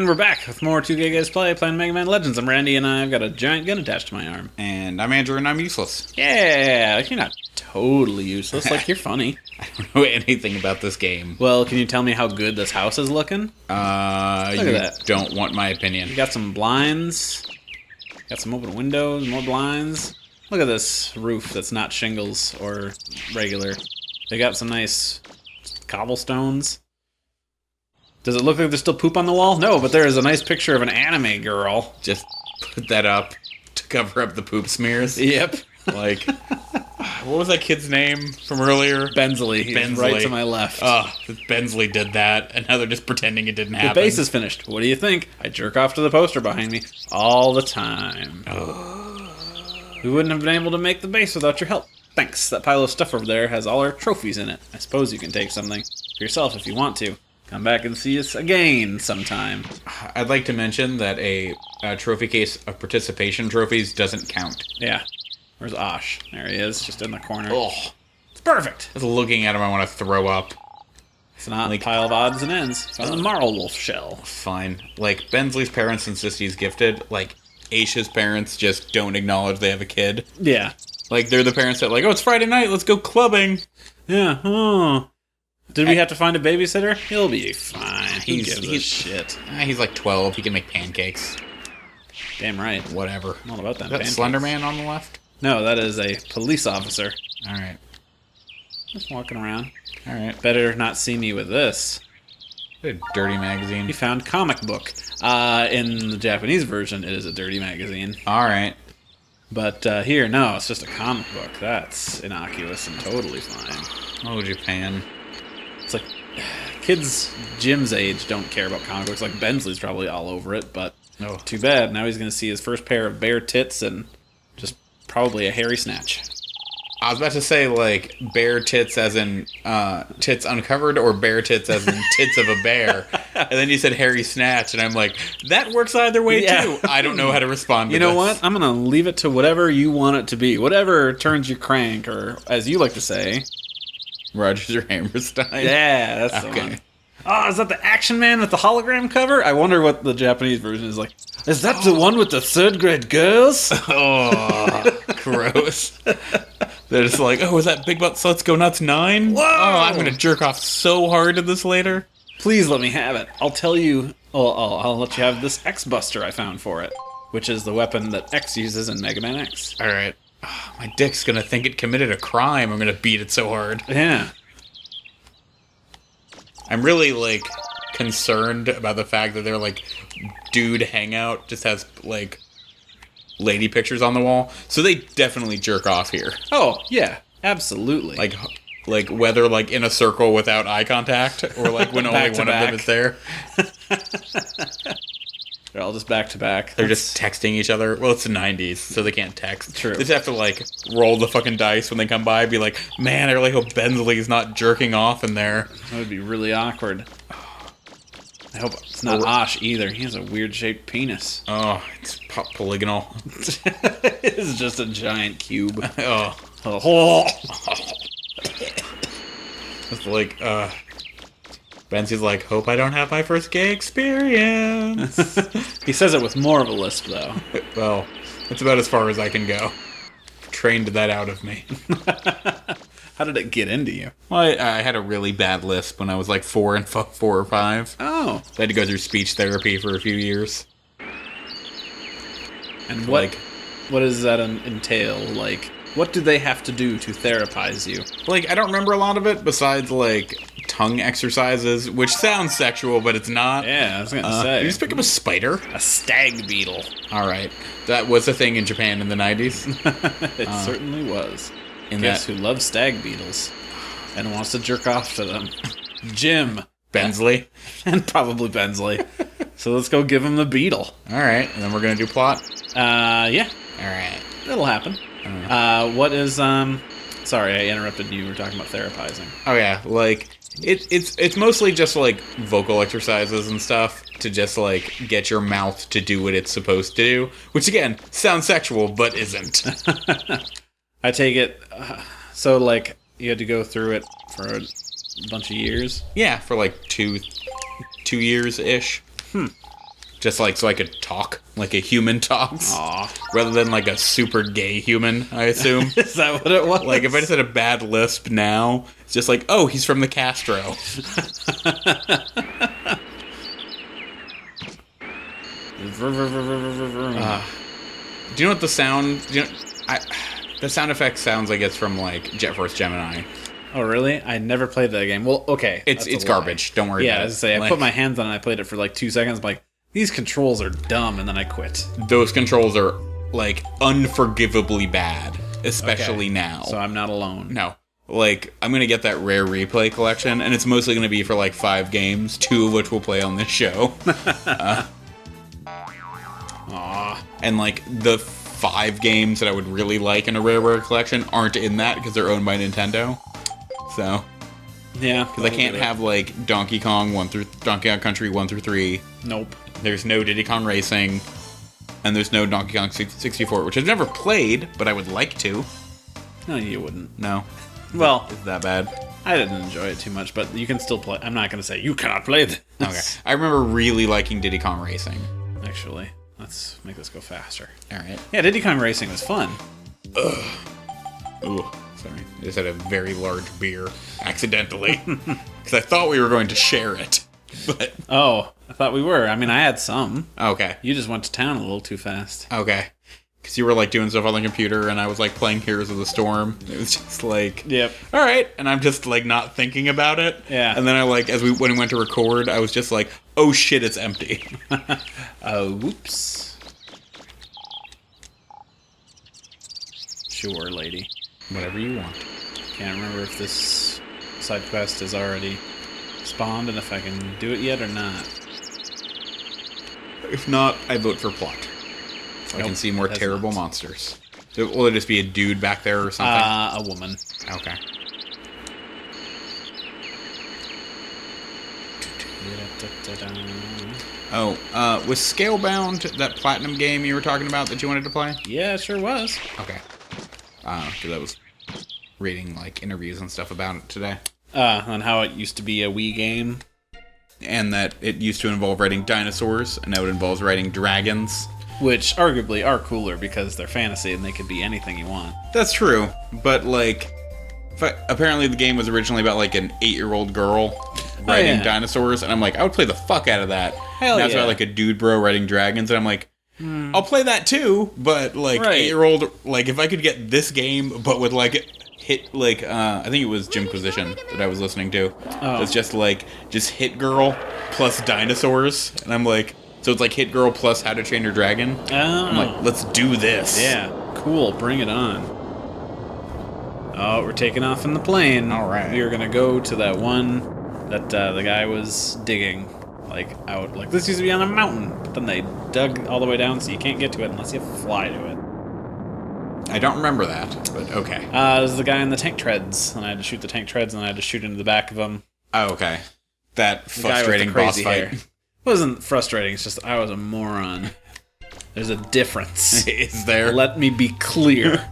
And we're back with more 2K Guys Play, playing Mega Man Legends. I'm Randy, and I've got a giant gun attached to my arm. And I'm Andrew, and I'm useless. Yeah, you're not totally useless. Like, you're funny. I don't know anything about this game. Well, can you tell me how good this house is looking? Look at that. Don't want my opinion. You got some blinds. Got some open windows, more blinds. Look at this roof that's not shingles or regular. They got some nice cobblestones. Does it look like there's still poop on the wall? No, but there is a nice picture of an anime girl. Just put that up to cover up the poop smears. Yep. Like, what was that kid's name from earlier? Bensley. He's right to my left. Bensley did that, and now they're just pretending it didn't happen. The base is finished. What do you think? I jerk off to the poster behind me all the time. We wouldn't have been able to make the base without your help. Thanks. That pile of stuff over there has all our trophies in it. I suppose you can take something for yourself if you want to. Come back and see us again sometime. I'd like to mention that a trophy case of participation trophies doesn't count. Yeah. Where's Osh? There he is, just in the corner. Oh, it's perfect. Just looking at him, I want to throw up. It's not like a pile of odds and ends. It's on the Marl Wolf shell. Fine. Like, Bensley's parents insist he's gifted. Like, Aisha's parents just don't acknowledge they have a kid. Yeah. Like, they're the parents that like, oh, it's Friday night, let's go clubbing. Yeah. Oh. Did we have to find a babysitter? He'll be fine. He gives a shit. He's like 12. He can make pancakes. Damn right. Whatever. I'm all about that. Is that Slender Man on the left? No, that is a police officer. All right. Just walking around. All right. Better not see me with this. A dirty magazine. He found comic book. In the Japanese version, it is a dirty magazine. All right. But here, no, it's just a comic book. That's innocuous and totally fine. Oh, Japan. It's like, kids Jim's age don't care about comic books. Like, Bensley's probably all over it, but too bad. Now he's going to see his first pair of bare tits and just probably a hairy snatch. I was about to say, like, bare tits as in tits uncovered, or bare tits as in tits of a bear. And then you said hairy snatch, and I'm like, that works either way, too. I don't know how to respond to this. You know what? I'm going to leave it to whatever you want it to be. Whatever turns you crank, or as you like to say... Rogers or Hammerstein? Yeah, that's the one. Oh, is that the Action Man with the hologram cover? I wonder what the Japanese version is like. Is that the one with the third grade girls? Oh, gross. They're just like, oh, is that Big Butt Sluts Go Nuts 9? Whoa! Oh, I'm going to jerk off so hard to this later. Please let me have it. I'll tell you... I'll let you have this X-Buster I found for it, which is the weapon that X uses in Mega Man X. All right. Oh, my dick's going to think it committed a crime. I'm going to beat it so hard. Yeah. I'm really, like, concerned about the fact that their, like, dude hangout just has, like, lady pictures on the wall. So they definitely jerk off here. Oh, yeah. Absolutely. Like whether, like, in a circle without eye contact, or, like, when only one of them is there. They're all just back to back. They're just texting each other. Well, it's the 90s, so they can't text. True. They just have to, like, roll the fucking dice when they come by, be like, man, I really hope Bensley's not jerking off in there. That would be really awkward. I hope it's not Osh either. He has a weird-shaped penis. Oh, it's polygonal. It's just a giant cube. Oh. It's like, Bensley's like, hope I don't have my first gay experience. He says it with more of a lisp, though. Well, that's about as far as I can go. Trained that out of me. How did it get into you? Well, I had a really bad lisp when I was like 4 or 5. Oh. I had to go through speech therapy for a few years. And what does that entail? Like, what do they have to do to therapize you? Like, I don't remember a lot of it besides, like, tongue exercises, which sounds sexual, but it's not. Yeah, I was going to say. Did you just pick up a spider? A stag beetle. All right. That was a thing in Japan in the 90s. It certainly was. Guess who loves stag beetles and wants to jerk off to them? Jim. Bensley. And probably Bensley. So let's go give him the beetle. All right. And then we're going to do plot? Yeah. All right. That'll happen. What is, sorry, I interrupted you. You were talking about therapizing. Oh, yeah. Like, it's mostly just, like, vocal exercises and stuff to just, like, get your mouth to do what it's supposed to do. Which, again, sounds sexual, but isn't. I take it, so, like, you had to go through it for a bunch of years? Yeah, for, like, two years-ish. Just like so I could talk like a human talks. Aw. Rather than like a super gay human, I assume. Is that what it was? Like if I just had a bad lisp now, it's just like, oh, he's from the Castro. Do you know what the sound? The sound effect sounds like it's from like Jet Force Gemini. Oh, really? I never played that game. Well, okay. It's garbage. Don't worry about it. Yeah, I was say, I put my hands on it and I played it for like 2 seconds. I'm like, these controls are dumb, and then I quit. Those controls are like unforgivably bad, especially now. So I'm not alone. No. Like, I'm going to get that rare replay collection, and it's mostly going to be for like 5 games, 2 of which we'll play on this show. Aw. And like the 5 games that I would really like in a rare collection aren't in that because they're owned by Nintendo. So, yeah, because I can't have like Donkey Kong Country 1 through 3. Nope. There's no Diddy Kong Racing, and there's no Donkey Kong 64, which I've never played, but I would like to. No, you wouldn't. No. Well, Is that bad? I didn't enjoy it too much, but you can still play. I'm not going to say you cannot play this. Okay. I remember really liking Diddy Kong Racing. Actually, let's make this go faster. All right. Yeah, Diddy Kong Racing was fun. Ooh, sorry. I just had a very large beer accidentally because I thought we were going to share it. But Oh, I thought we were. I mean, I had some. okay. You just went to town a little too fast. Okay. Because you were like doing stuff on the computer and I was like playing Heroes of the Storm. It was just like, Yep. all right. And I'm just like not thinking about it. Yeah. And then I like, when we went to record, I was just like, oh shit, it's empty. Oh, whoops. Sure, lady. Whatever you want. Can't remember if this side quest is already spawned and if I can do it yet or not. If not, I vote for plot. So I Nope, can see more that's terrible not. monsters. Will it just be a dude back there or something? A woman. Okay. Oh, was Scalebound that platinum game you were talking about that you wanted to play? Yeah, it sure was. Okay. Because I was reading like interviews and stuff about it today. On how it used to be a Wii game. And that it used to involve riding dinosaurs, and now it involves riding dragons. Which arguably are cooler because they're fantasy and they could be anything you want. That's true, but like, apparently the game was originally about like an 8-year-old girl riding dinosaurs, and I'm like, I would play the fuck out of that. Hell now it's yeah. about like a dude bro riding dragons, and I'm like, I'll play that too, but like Right. 8-year-old, like if I could get this game, but with like hit like I think it was Jimquisition that I was listening to. Oh. It's just like Hit Girl plus dinosaurs, and I'm like, so it's like Hit Girl plus How to Train Your Dragon. Oh. I'm like, let's do this. Yeah, cool, bring it on. Oh, we're taking off in the plane. All right. We are gonna go to that one that the guy was digging, like, out. Like, this used to be on a mountain, but then they dug all the way down so you can't get to it unless you fly to it. I don't remember that, but okay. This is the guy in the tank treads, and I had to shoot the tank treads, and I had to shoot into the back of him. Oh, okay. That The guy with the frustrating boss crazy fight. hair. It wasn't frustrating, it's just I was a moron. There's a difference. Is there? Let me be clear.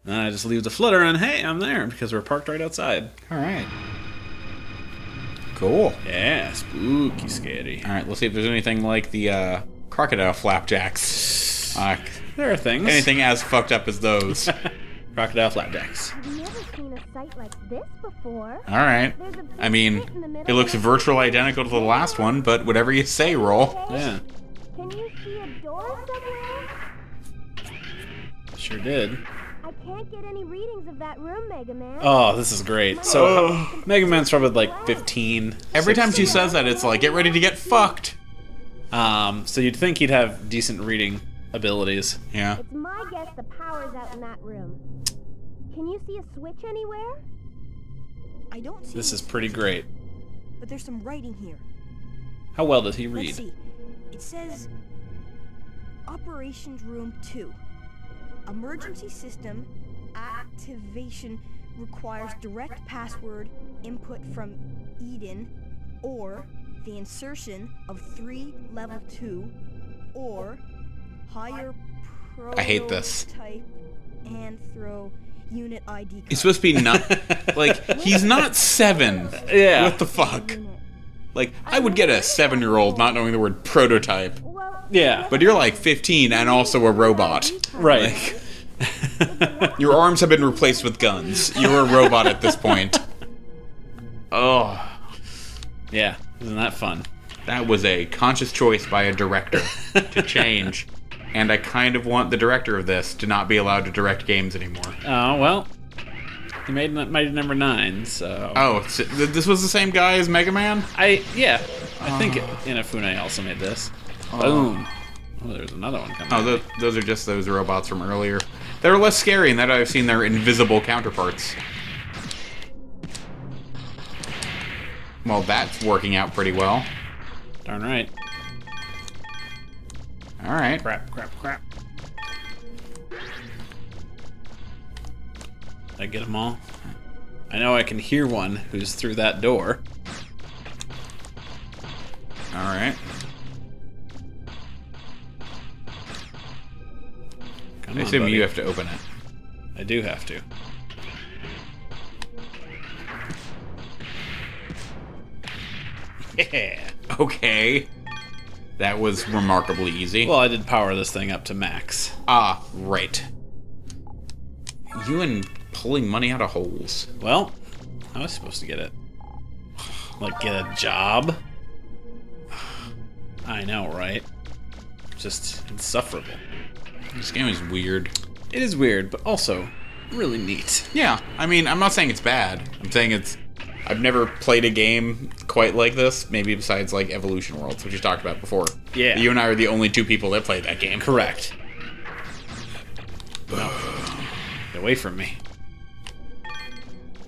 And I just leave the flutter and hey, I'm there because we're parked right outside. All right. Cool. Yeah, spooky scary. All right, let's see if there's anything like the crocodile flapjacks. There are things. Anything as fucked up as those. Crocodile flapjacks. I've never seen a site like this before. All right. There's a big I mean, pit in the middle it looks and a virtually identical to the last one, but whatever you say, roll. Yeah, Can you see a door somewhere? sure did. I can't get any readings of that room, Mega Man. Oh, this is great. So, Mega Man's probably like 15. Every time she 16. says that, it's like, get ready to get fucked. So you'd think he'd have decent reading abilities. Yeah. It's my guess the power's out in that room. Can you see a switch anywhere? I don't see This any is pretty switches, great. but there's some writing here. How well does he Let's read? see. It says Operations Room 2. Emergency system activation requires direct password input from Eden or the insertion of 3 level 2 or higher I hate this. Prototype Anthro Unit ID. He's supposed to be not like he's not 7. Yeah. What the fuck? Unit. Like, I would get a 7-year-old not knowing the word prototype. Yeah. But you're like 15 and also a robot. Right. Your arms have been replaced with guns. You're a robot at this point. Oh. Yeah. Isn't that fun? That was a conscious choice by a director to change. And I kind of want the director of this to not be allowed to direct games anymore. Oh, well. He made Mighty Number 9, so... Oh, so this was the same guy as Mega Man? I think Inafune also made this. Boom. Oh, there's another one coming. Oh, those are just those robots from earlier. They're less scary in that I've seen their invisible counterparts. Well, that's working out pretty well. Darn right. Alright. Crap. I get them all? I know I can hear one who's through that door. Alright. Come I on, assume buddy. you have to open it. I do have to. Yeah. Okay. That was remarkably easy. Well, I did power this thing up to max. Ah, right. You and pulling money out of holes. Well, I was supposed to get it. Like, get a job? I know, right? Just insufferable. This game is weird. It is weird, but also really neat. Yeah, I mean, I'm not saying it's bad. I'm saying it's... I've never played a game quite like this, maybe besides, like, Evolution Worlds, which you talked about before. Yeah. You and I are the only two people that played that game. Correct. No. Get away from me.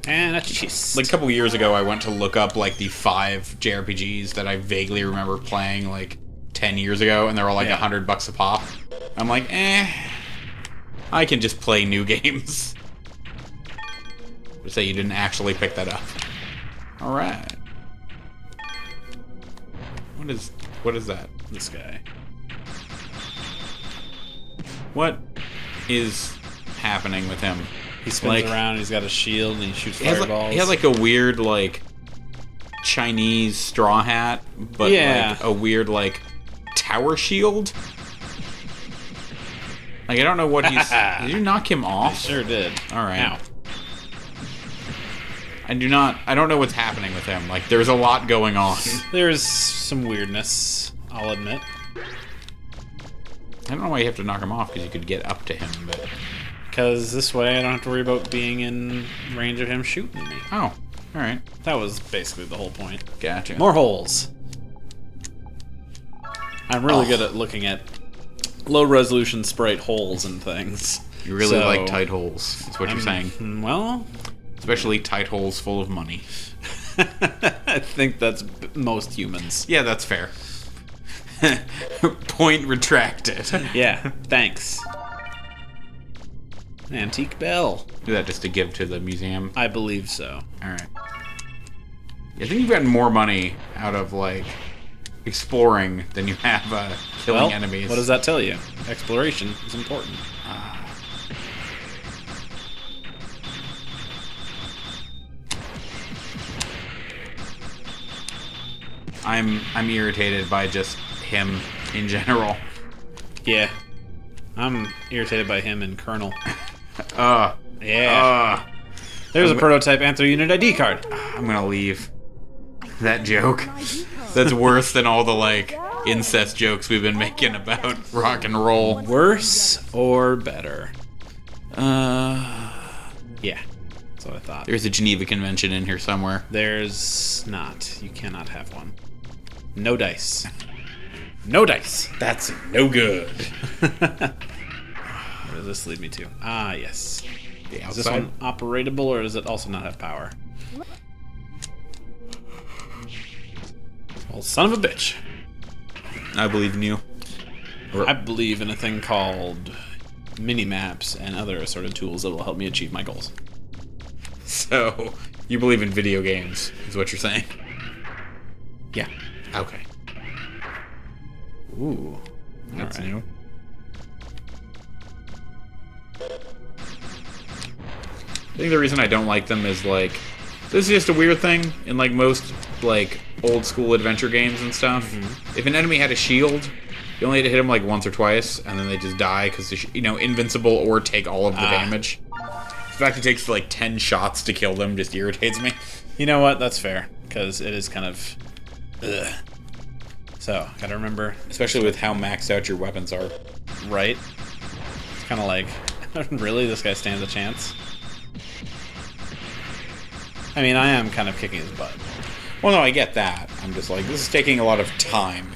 And a cheese. Like, a couple years ago, I went to look up, like, the 5 JRPGs that I vaguely remember playing, like, 10 years ago, and they're all, like, Yeah. $100 a pop. I'm like, I can just play new games. To say you didn't actually pick that up. Alright. What is that? This guy. What is happening with him? He spins Like- around, he's got a shield, and he shoots He has, fireballs. he has like a weird, like, Chinese straw hat, but Yeah. like a weird, like, tower shield. Like, I don't know what he's... Did you knock him I off? sure did. Alright. Ow. I don't know what's happening with him. Like, there's a lot going on. There's some weirdness, I'll admit. I don't know why you have to knock him off, because you could get up to him, but... Because this way I don't have to worry about being in range of him shooting me. Oh, alright. That was basically the whole point. Gotcha. More holes. I'm really good at looking at low-resolution sprite holes and things. You really So, like tight holes, is what you're saying. Well, Especially tight holes full of money. I think that's most humans. Yeah, that's fair. Point retracted. Yeah, thanks. Antique bell. Do that just to give to the museum. I believe so. Alright. I think you've gotten more money out of, like, exploring than you have killing Well, enemies. what does that tell you? Exploration is important. I'm irritated by just him in general. Yeah. I'm irritated by him and Colonel. Ugh. Yeah. There's a Prototype Anthro Unit ID card. I'm gonna leave. That joke. That's worse than all the, like, incest jokes we've been making about rock and roll. Worse or better? Yeah. That's what I thought. There's a Geneva Convention in here somewhere. There's not. You cannot have one. No dice. No dice. That's no good. Where does this lead me to? Ah, yes. The Is this outside. one operatable, or does it also not have power? Well, son of a bitch. I believe in you. I believe in a thing called mini-maps and other assorted tools that will help me achieve my goals. So, you believe in video games, is what you're saying? Yeah. Okay. Ooh. That's Alright. new. I think the reason I don't like them is, like, this is just a weird thing in, like, most, like, old school adventure games and stuff, if an enemy had a shield, you only had to hit them like once or twice, and then they just die because they're, invincible or take all of the damage. The fact it takes like 10 shots to kill them just irritates me. You know what? That's fair, because it is kind of... Ugh. So, gotta remember... Especially with how maxed out your weapons are. Right? It's kind of like, really? This guy stands a chance? I mean, I am kind of kicking his butt. Well, no, I get that. I'm just like, this is taking a lot of time.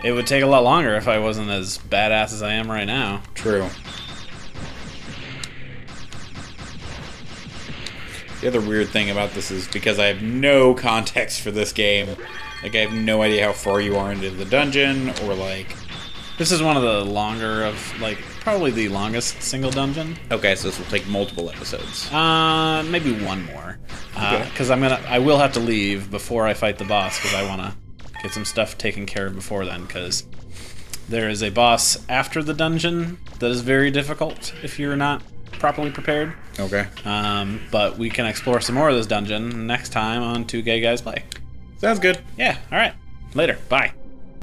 It would take a lot longer if I wasn't as badass as I am right now. True. The other weird thing about this is because I have no context for this game. Like, I have no idea how far you are into the dungeon, or like... This is one of the longer of, like, probably the longest single dungeon. Okay, so this will take multiple episodes. Maybe one more. Because I will have to leave before I fight the boss, because I want to get some stuff taken care of before then, because there is a boss after the dungeon that is very difficult if you're not properly prepared. Okay. But we can explore some more of this dungeon next time on 2 Gay Guys Play. Sounds good. Yeah, alright. Later. Bye.